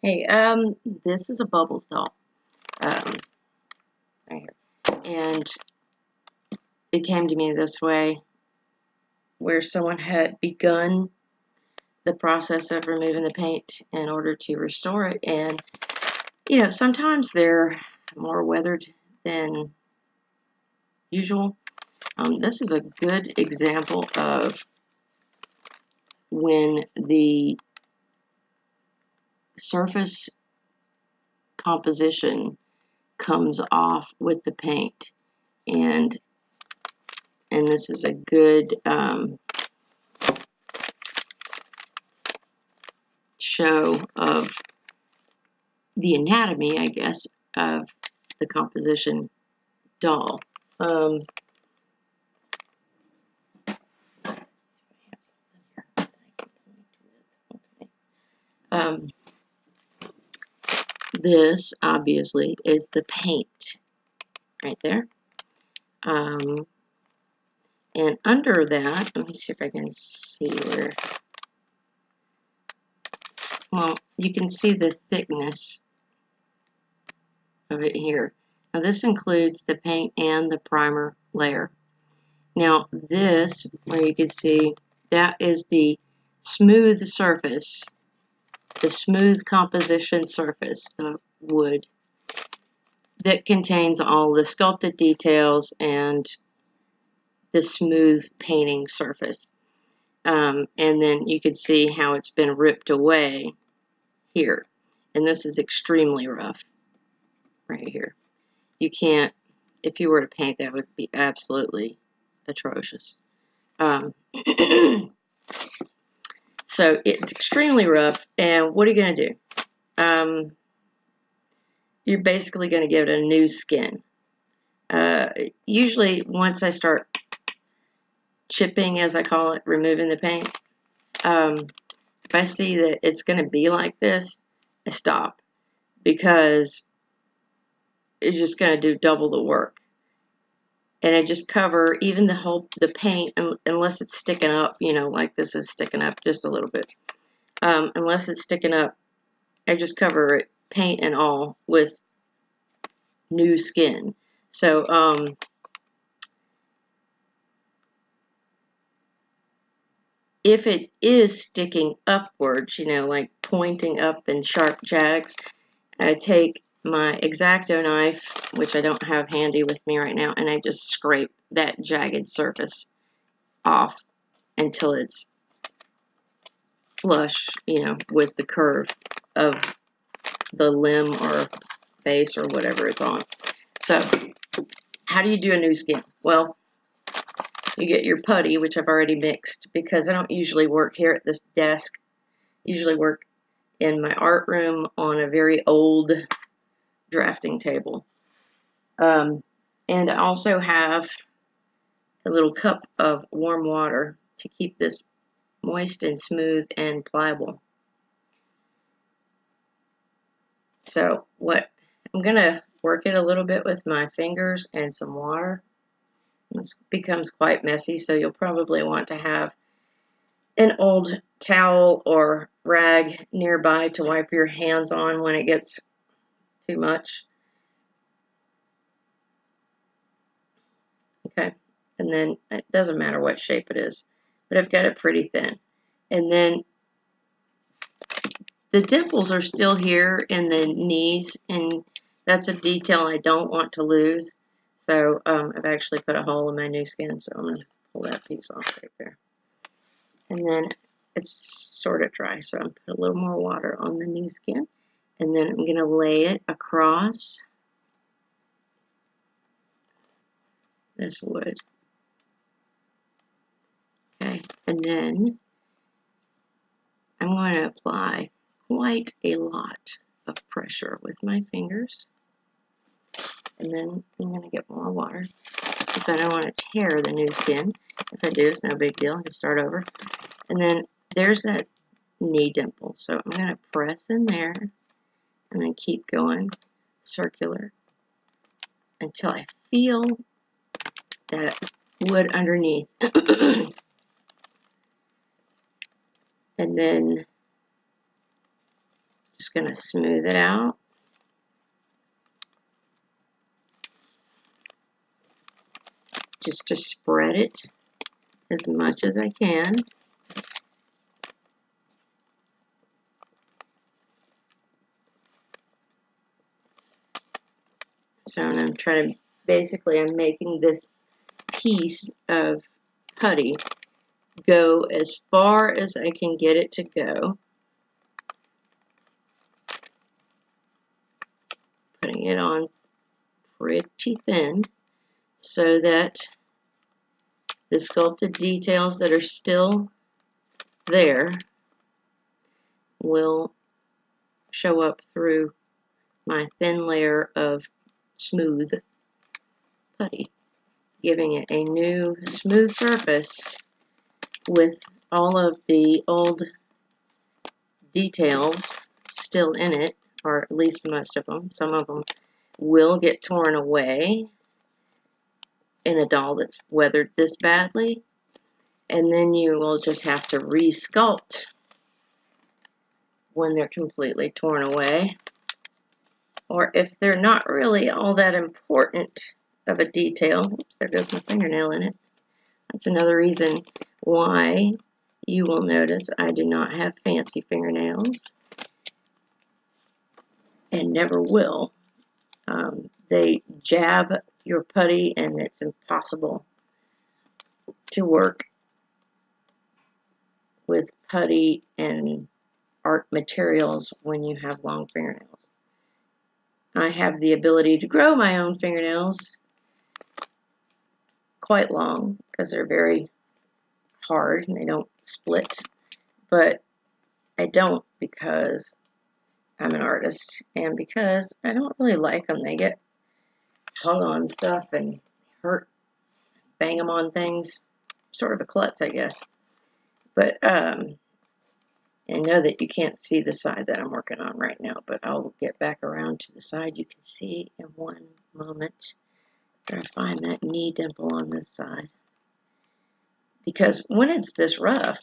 Hey, this is a Bubbles doll, right here, and it came to me this way, where someone had begun the process of removing the paint in order to restore it, and, you know, sometimes they're more weathered than usual. This is a good example of when the surface composition comes off with the paint, and this is a good show of the anatomy, I guess, of the composition doll. This obviously is the paint right there. And under that, let me see if I can see where, well, you can see the thickness of it here. Now this includes the paint and the primer layer. Now this, where you can see, that is the smooth surface, the smooth composition surface, the wood, that contains all the sculpted details and the smooth painting surface. And then you can see how it's been ripped away here. And this is extremely rough right here. You can't, if you were to paint, that would be absolutely atrocious. So it's extremely rough, and what are you going to do? You're basically going to give it a new skin. Usually once I start chipping, as I call it, removing the paint, if I see that it's going to be like this, I stop, because it's just going to do double the work. And I just cover even the paint, unless it's sticking up, you know, like this is sticking up just a little bit. Unless it's sticking up, I just cover it, paint and all, with new skin. So, if it is sticking upwards, you know, like pointing up in sharp jags, I take my X-Acto knife, which I don't have handy with me right now, and I just scrape that jagged surface off until it's flush, you know, with the curve of the limb or face or whatever it's on. So, how do you do a new skin? Well, you get your putty, which I've already mixed, because I don't usually work here at this desk. I usually work in my art room on a very old drafting table. And I also have a little cup of warm water to keep this moist and smooth and pliable. So what I'm going to work it a little bit with my fingers and some water. This becomes quite messy, so you'll probably want to have an old towel or rag nearby to wipe your hands on when it gets too much. Okay, and then it doesn't matter what shape it is, but I've got it pretty thin. And then the dimples are still here in the knees, and that's a detail I don't want to lose. So I've actually put a hole in my new skin, so I'm going to pull that piece off right there. And then it's sort of dry, so I'm put a little more water on the new skin, and then I'm going to lay it across this wood. Okay, and then I'm going to apply quite a lot of pressure with my fingers, and then I'm going to get more water because I don't want to tear the new skin. If I do, it's no big deal. I can start over. And then there's that knee dimple, so I'm going to press in there and then keep going circular until I feel that wood underneath. And then Just going to smooth it out. Just to spread it as much as I can. So I'm trying to, basically I'm making this piece of putty go as far as I can get it to go. Putting it on pretty thin so that the sculpted details that are still there will show up through my thin layer of smooth putty, giving it a new smooth surface with all of the old details still in it, or at least most of them. Some of them will get torn away in a doll that's weathered this badly, and then you will just have to re-sculpt when they're completely torn away, or if they're not really all that important of a detail. Oops, there goes my fingernail in it. That's another reason why you will notice I do not have fancy fingernails, and never will. They jab your putty, and it's impossible to work with putty and art materials when you have long fingernails. I have the ability to grow my own fingernails quite long because they're very hard and they don't split, but I don't because I'm an artist and because I don't really like them. They get hung on stuff and hurt, bang them on things. Sort of a klutz, I guess. But I know that you can't see the side that I'm working on right now, but I'll get back around to the side you can see in one moment. Try to find that knee dimple on this side. Because when it's this rough,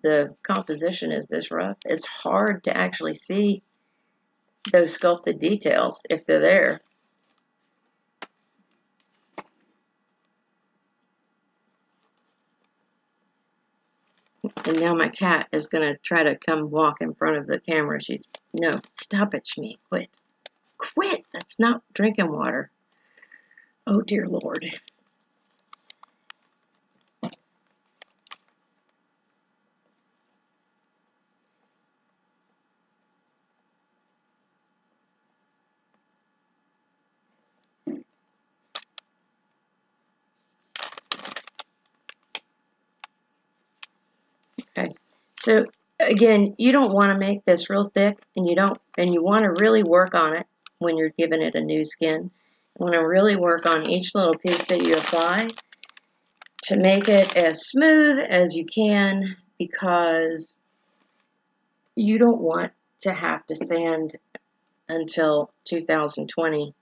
the composition is this rough, it's hard to actually see those sculpted details if they're there. And now my cat is going to try to come walk in front of the camera. She's, no, stop it, Shmi, quit. Quit! That's not drinking water. Oh, dear Lord. Okay, so again, you don't want to make this real thick, and you want to really work on it when you're giving it a new skin. You want to really work on each little piece that you apply to make it as smooth as you can, because you don't want to have to sand until 2020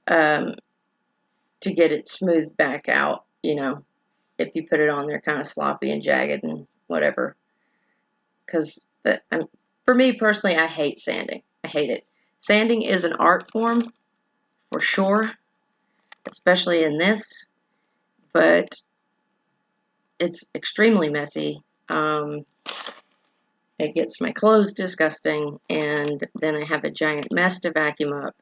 to get it smoothed back out, you know, if you put it on there kind of sloppy and jagged and whatever. Because for me personally, I hate sanding. I hate it. Sanding is an art form for sure, especially in this, but it's extremely messy. It gets my clothes disgusting, and then I have a giant mess to vacuum up.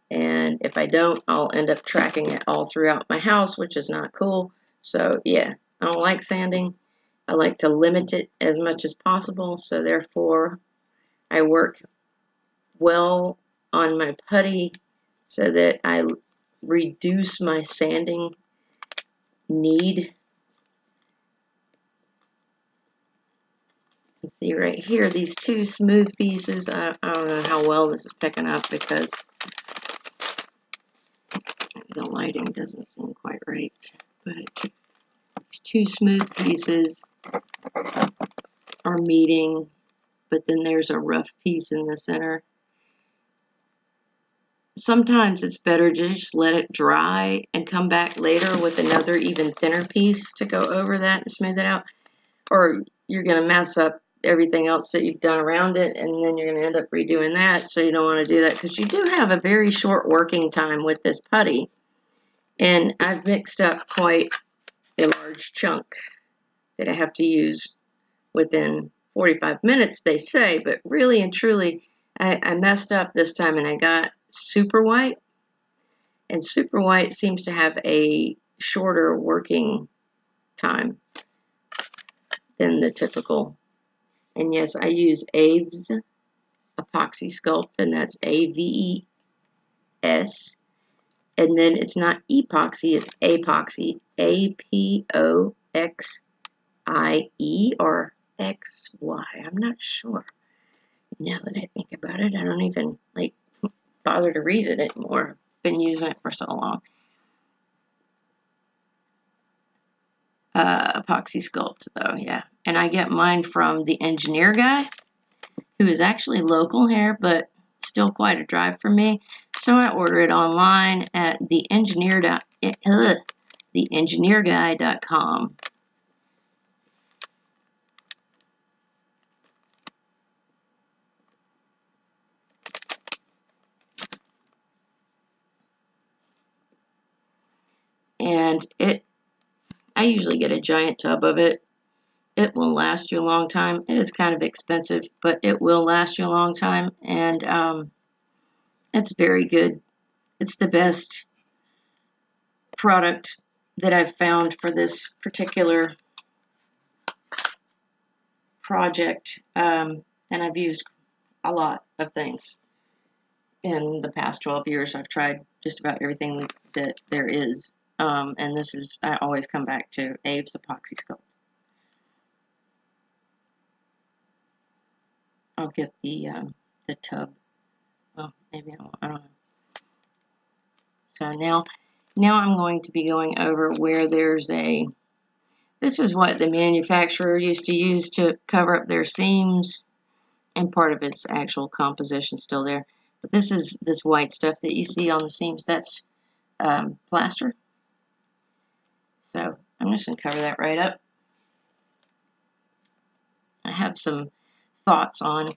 And if I don't, I'll end up tracking it all throughout my house, which is not cool. So yeah, I don't like sanding. I like to limit it as much as possible. So therefore, I work well on my putty so that I reduce my sanding need. You can see right here, these two smooth pieces. I don't know how well this is picking up because the lighting doesn't seem quite right, but these two smooth pieces are meeting, but then there's a rough piece in the center. Sometimes it's better to just let it dry and come back later with another even thinner piece to go over that and smooth it out, or you're going to mess up everything else that you've done around it, and then you're going to end up redoing that. So you don't want to do that because you do have a very short working time with this putty. And I've mixed up quite a large chunk that I have to use within 45 minutes, they say, but really and truly, I messed up this time and I got super white. And super white seems to have a shorter working time than the typical. And yes, I use Aves Epoxy Sculpt, and that's AVES. And then it's not epoxy, it's apoxy. APOXIE or XY. I'm not sure. Now that I think about it, I don't even like bother to read it anymore. I've been using it for so long. Epoxy Sculpt, though, yeah. And I get mine from the engineer guy, who is actually local here, but still quite a drive for me. So I order it online at theengineerguy.com. And I usually get a giant tub of it. It will last you a long time. It is kind of expensive, but it will last you a long time, and it's very good. It's the best product that I've found for this particular project, and I've used a lot of things. In the past 12 years, I've tried just about everything that there is, and this is, I always come back to Aves Epoxy Sculpt. I'll get the tub. Well, maybe I won't. I don't know. So now I'm going to be going over where there's a. This is what the manufacturer used to use to cover up their seams, and part of its actual composition still there. But this is this white stuff that you see on the seams. That's plaster. So I'm just going to cover that right up. I have some thoughts on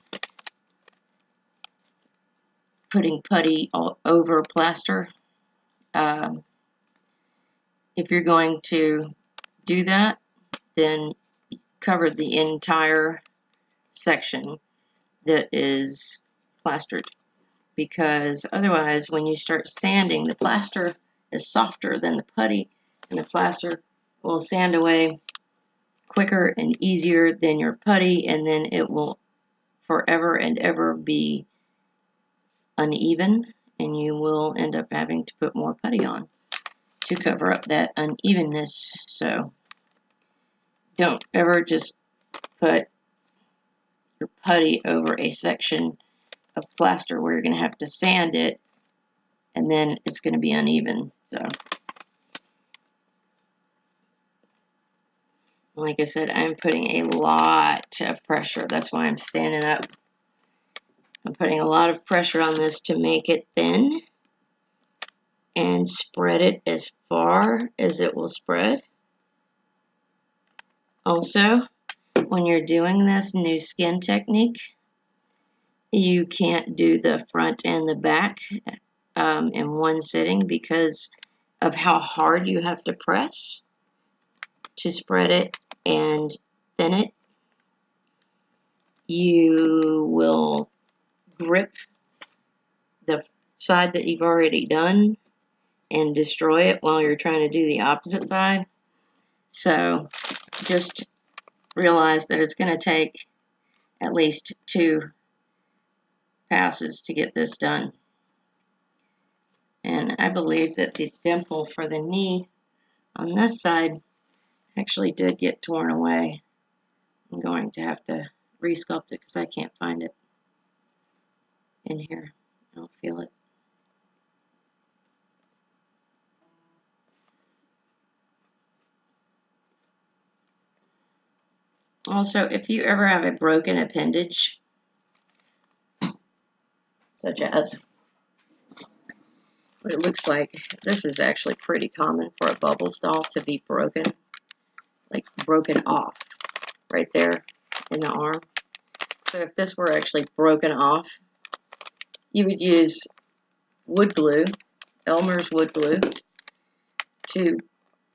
putting putty all over plaster. If you're going to do that, then cover the entire section that is plastered, because otherwise when you start sanding, the plaster is softer than the putty, and the plaster will sand away quicker and easier than your putty, and then it will forever and ever be uneven, and you will end up having to put more putty on to cover up that unevenness. So don't ever just put your putty over a section of plaster where you're going to have to sand it, and then it's going to be uneven. So like I said, I'm putting a lot of pressure. That's why I'm standing up. I'm putting a lot of pressure on this to make it thin and spread it as far as it will spread. Also, when you're doing this new skin technique, you can't do the front and the back in one sitting because of how hard you have to press to spread it and thin it. You will grip the side that you've already done and destroy it while you're trying to do the opposite side. So just realize that it's going to take at least 2 passes to get this done. And I believe that the dimple for the knee on this side actually did get torn away. I'm going to have to re-sculpt it because I can't find it in here. I don't feel it. Also, if you ever have a broken appendage, such as what it looks like, this is actually pretty common for a bubbles doll to be broken, like broken off right there in the arm. So if this were actually broken off, you would use wood glue, Elmer's wood glue, to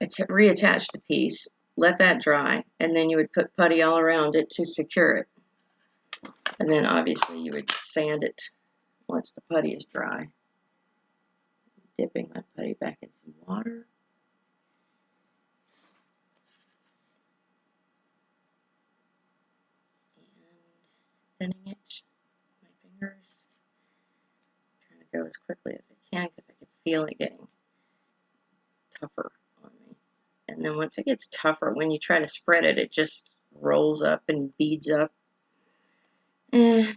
reattach the piece, let that dry, and then you would put putty all around it to secure it. And then obviously you would sand it once the putty is dry. Dipping my putty back in some water. And thinning it with my fingers. I'm trying to go as quickly as I can because I can feel it getting tougher on me. And then once it gets tougher, when you try to spread it, it just rolls up and beads up. And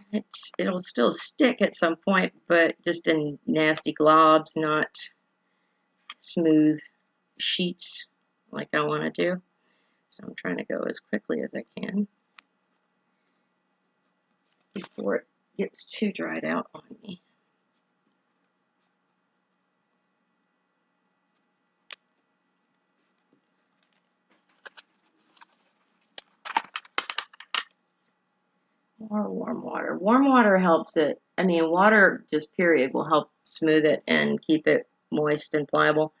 it'll still stick at some point, but just in nasty globs, not smooth sheets like I want to do. So I'm trying to go as quickly as I can before it gets too dried out on me. More warm water. Warm water helps it. I mean, water just period will help smooth it and keep it moist and pliable.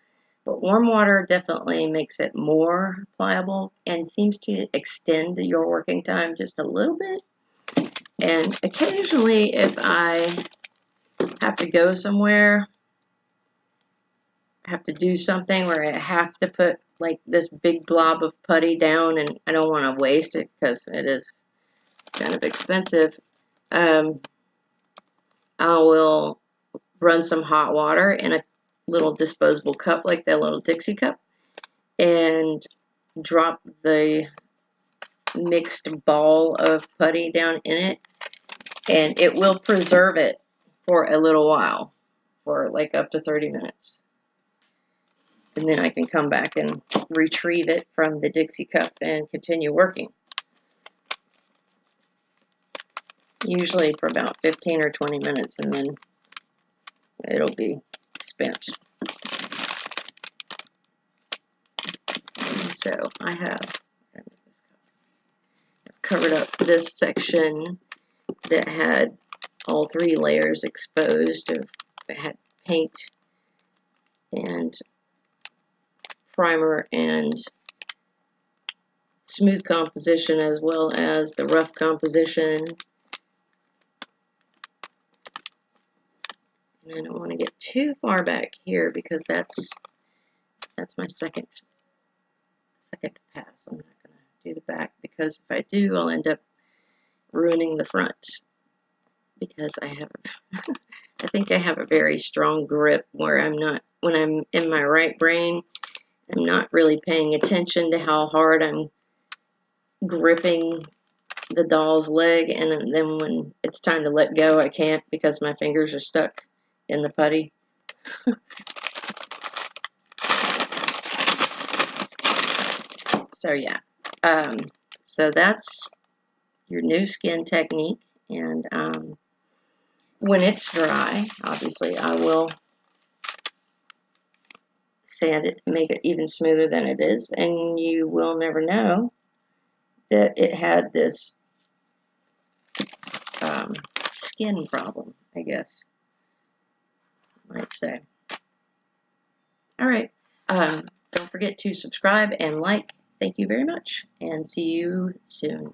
But warm water definitely makes it more pliable and seems to extend your working time just a little bit. And occasionally, if I have to go somewhere, I have to do something where I have to put like this big blob of putty down, and I don't want to waste it because it is kind of expensive. I will run some hot water in a little disposable cup, like that little Dixie cup, and drop the mixed ball of putty down in it, and it will preserve it for a little while, for like up to 30 minutes. And then I can come back and retrieve it from the Dixie cup and continue working. Usually for about 15 or 20 minutes, and then it'll be spent. And so I have covered up this section that had all 3 layers exposed. It had paint and primer and smooth composition, as well as the rough composition. And I don't want to get too far back here because that's my second pass. I'm not going to do the back because if I do, I'll end up ruining the front, because I think I have a very strong grip where when I'm in my right brain, I'm not really paying attention to how hard I'm gripping the doll's leg, and then when it's time to let go, I can't because my fingers are stuck in the putty. So yeah, so that's your new skin technique, and when it's dry, obviously I will sand it, make it even smoother than it is, and you will never know that it had this skin problem, I guess I might say. Alright, don't forget to subscribe and like. Thank you very much, and see you soon.